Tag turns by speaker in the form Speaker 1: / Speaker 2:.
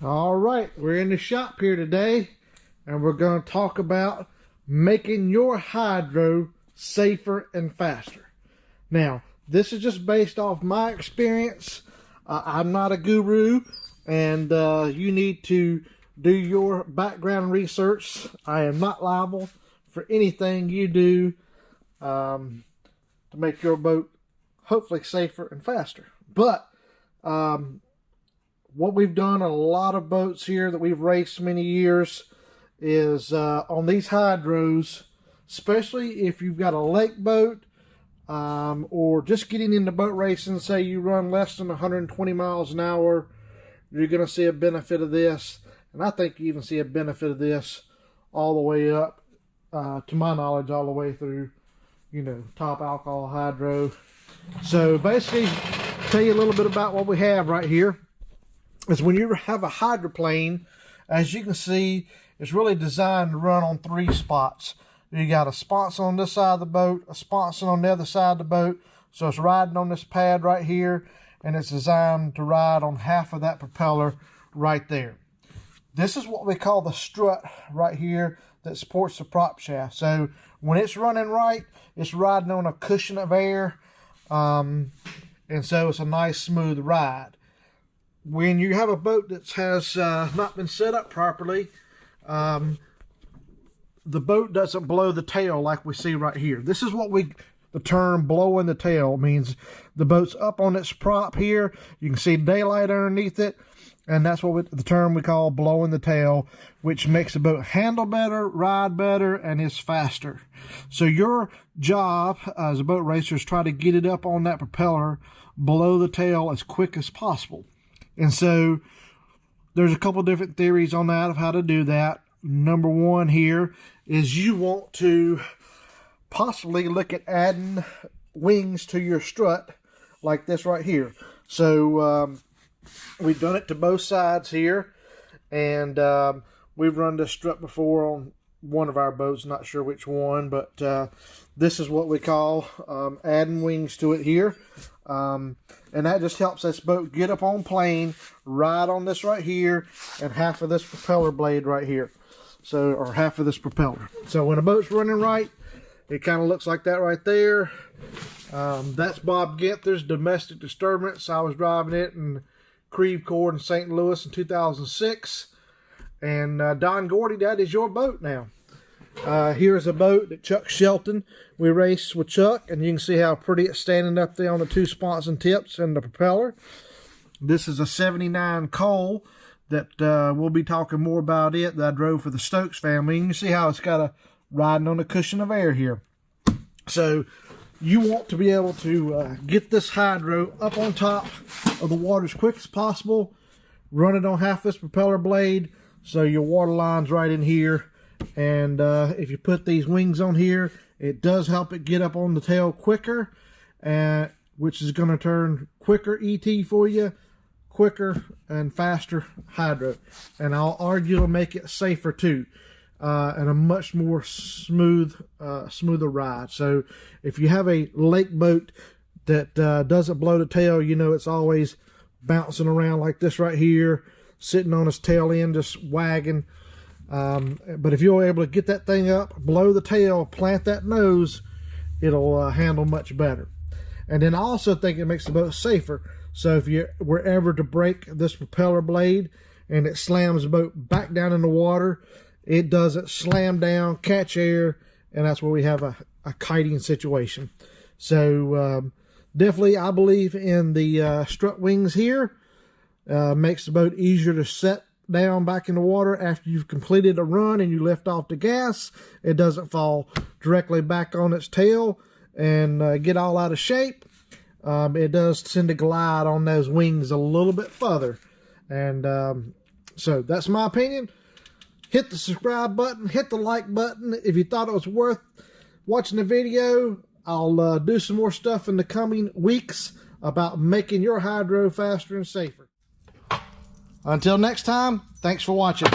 Speaker 1: All right, we're in the shop here today, and we're going to talk about making your hydro safer and faster. Now, this is just based off my experience. I'm not a guru, and you need to do your background research. I am not liable for anything you do to make your boat hopefully safer and faster. But what we've done on a lot of boats here that we've raced many years is on these hydros, especially if you've got a lake boat or just getting into boat racing, say you run less than 120 miles an hour, you're going to see a benefit of this. And I think you even see a benefit of this all the way up, to my knowledge, all the way through, top alcohol hydro. So basically, tell you a little bit about what we have right here. Is when you have a hydroplane, as you can see, it's really designed to run on 3 spots. You got a sponson on this side of the boat, a sponson on the other side of the boat. So it's riding on this pad right here, and it's designed to ride on half of that propeller right there. This is what we call the strut right here that supports the prop shaft. So when it's running right, it's riding on a cushion of air, and so it's a nice smooth ride. When you have a boat that has not been set up properly, the boat doesn't blow the tail like we see right here. This is what the term blowing the tail means. The boat's up on its prop here. You can see daylight underneath it. And that's what the term we call blowing the tail, which makes the boat handle better, ride better, and is faster. So your job as a boat racer is try to get it up on that propeller, blow the tail as quick as possible. And so there's a couple different theories on that of how to do that. Number one here is you want to possibly look at adding wings to your strut like this right here. So we've done it to both sides here, and we've run this strut before on one of our boats, not sure which one, but this is what we call adding wings to it here. And that just helps this boat get up on plane, ride on this right here, and half of this propeller blade right here. So, or half of this propeller. So when a boat's running right, it kind of looks like that right there. That's Bob Ginther's Domestic Disturbance. I was driving it in Creve Coeur in St. Louis in 2006. And Don Gordy, that is your boat now. Here's a boat that Chuck Shelton, we raced with Chuck, and you can see how pretty it's standing up there on the 2 sponson tips and the propeller. This is a 79 Cole that we'll be talking more about it that I drove for the Stokes family. You can see how it's got a riding on a cushion of air here. So you want to be able to get this hydro up on top of the water as quick as possible, run it on half this propeller blade, so your water line's right in here. And if you put these wings on here, it does help it get up on the tail quicker, which is going to turn quicker ET for you, quicker and faster hydro. And I'll argue it'll make it safer too, and a much more smoother ride. So if you have a lake boat that doesn't blow the tail, it's always bouncing around like this right here, sitting on its tail end, just wagging. But if you're able to get that thing up, blow the tail, plant that nose, it'll handle much better. And then I also think it makes the boat safer. So if you were ever to break this propeller blade and it slams the boat back down in the water, it doesn't slam down, catch air, and that's where we have a kiting situation. So definitely I believe in the strut wings here. Makes the boat easier to set down back in the water after you've completed a run and you lift off the gas. It doesn't fall directly back on its tail and get all out of shape. It does tend to glide on those wings a little bit further. And so that's my opinion. Hit the subscribe button, hit the like button if you thought it was worth watching the video. I'll do some more stuff in the coming weeks about making your hydro faster and safer. Until next time, thanks for watching.